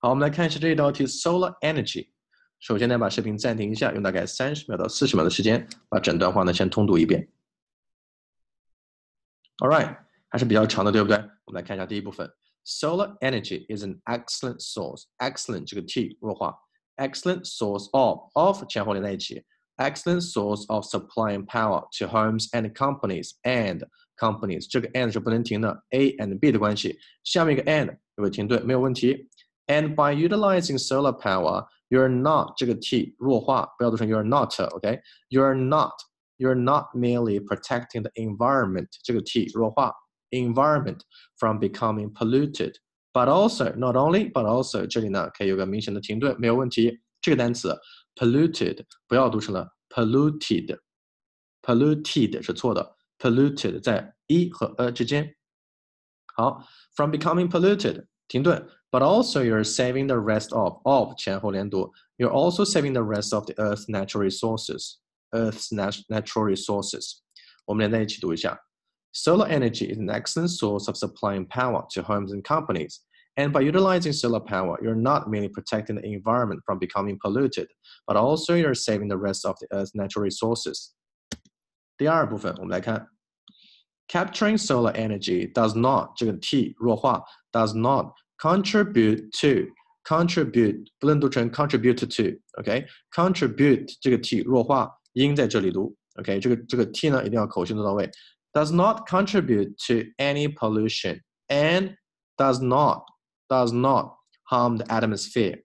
好，我们来看一下这一道题 Solar Energy。首先呢，把视频暂停一下，用大概30秒到40秒的时间，把整段话呢先通读一遍。All right， 还是比较长的，对不对？我们来看一下第一部分。Solar energy is an excellent source. Excellent 这个 t 弱化 ，excellent source of 前后连在一起 ，excellent source of supplying power to homes and companies 这个 and 是不能停的 ，A and B 的关系，下面一个 and 有没有停顿？没有问题。And by utilizing solar power, you're not 这个 t 弱化，不要读成 you're not，OK？You're not。You're not merely protecting the environment 这个 t 弱化 environment from becoming polluted, but also not only but also 这里呢可以有个明显的停顿，没有问题。这个单词 polluted 不要读成了 polluted 是错的 polluted 在一和之间。好 from becoming polluted 停顿 but also you're saving the rest of 前后连读 you're also saving the rest of the earth's natural resources。我们连在一起读一下。Solar energy is an excellent source of supplying power to homes and companies. And by utilizing solar power, you're not merely protecting the environment from becoming polluted, but also you're saving the rest of the earth's natural resources. 第二部分，我们来看。Capturing solar energy does not 这个 t 弱化 does not contribute不能读成 contribute to，OK？Contribute 这个 t 弱化。音在这里读 ，OK， 这个 t 呢一定要口型读到位。Does not contribute to any pollution and does not harm the atmosphere.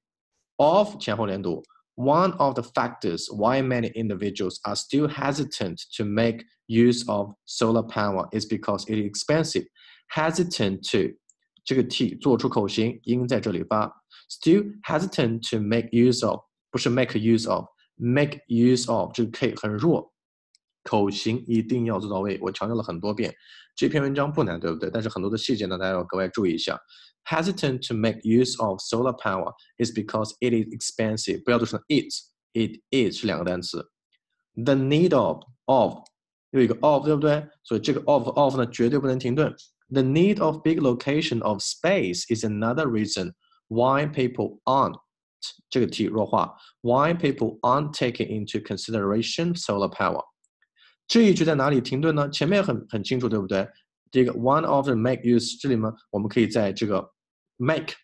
Of 前后连读。One of the factors why many individuals are still hesitant to make use of solar power is because it is expensive. Hesitant to 这个 t 做出口型，音在这里发。Still hesitant to make use of 不是 make use of。Make use of 这个 K 很弱，口型一定要做到位。我强调了很多遍，这篇文章不难，对不对？但是很多的细节呢，大家要格外注意一下。Hesitant to make use of solar power is because it is expensive。不要读成 it is 是两个单词。The need of 有一个 of 对不对？所以这个 of 呢绝对不能停顿。The need of big location of space is another reason why people aren't。这个 t 弱化 why people aren't taking into consideration solar power 这一句在哪里停顿呢？前面很清楚，对不对？这个 one of the make use 这里呢，我们可以在这个 make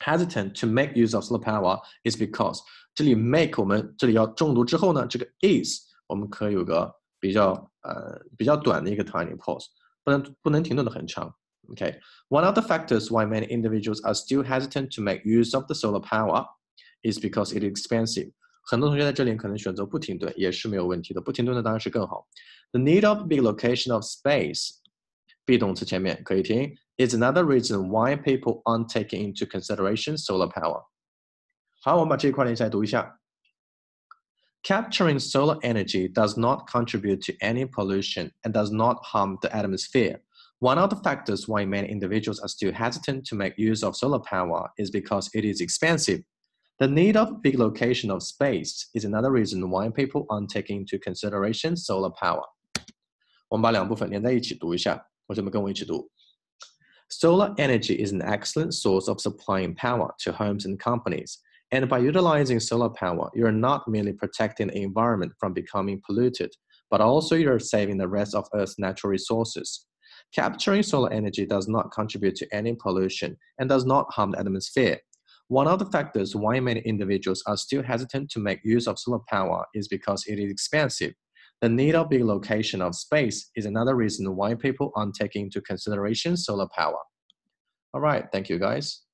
hesitant to make use of solar power is because 这里 make 我们这里要重读之后呢，这个 is 我们可以有个比较短的一个 tiny pause， 不能停顿的很长。Okay. One of the factors why many individuals are still hesitant to make use of the solar power is because it is expensive. 很多同学在这里可能选择不停顿，也是没有问题的。不停顿的当然是更好。The need of big location of space, be 动词前面可以停 is another reason why people aren't taking into consideration solar power. 好，我们把这一块连起来读一下。Capturing solar energy does not contribute to any pollution and does not harm the atmosphere.One of the factors why many individuals are still hesitant to make use of solar power is because it is expensive. The need of big location of space is another reason why people aren't taking into consideration solar power. 我们把两部分连在一起读一下，同学们跟我一起读。Solar energy is an excellent source of supplying power to homes and companies. And by utilizing solar power, you're not merely protecting the environment from becoming polluted, but also you're saving the rest of Earth's natural resources.Capturing solar energy does not contribute to any pollution and does not harm the atmosphere. One of the factors why many individuals are still hesitant to make use of solar power is because it is expensive. The need of big location of space is another reason why people aren't taking into consideration solar power. All right, thank you guys.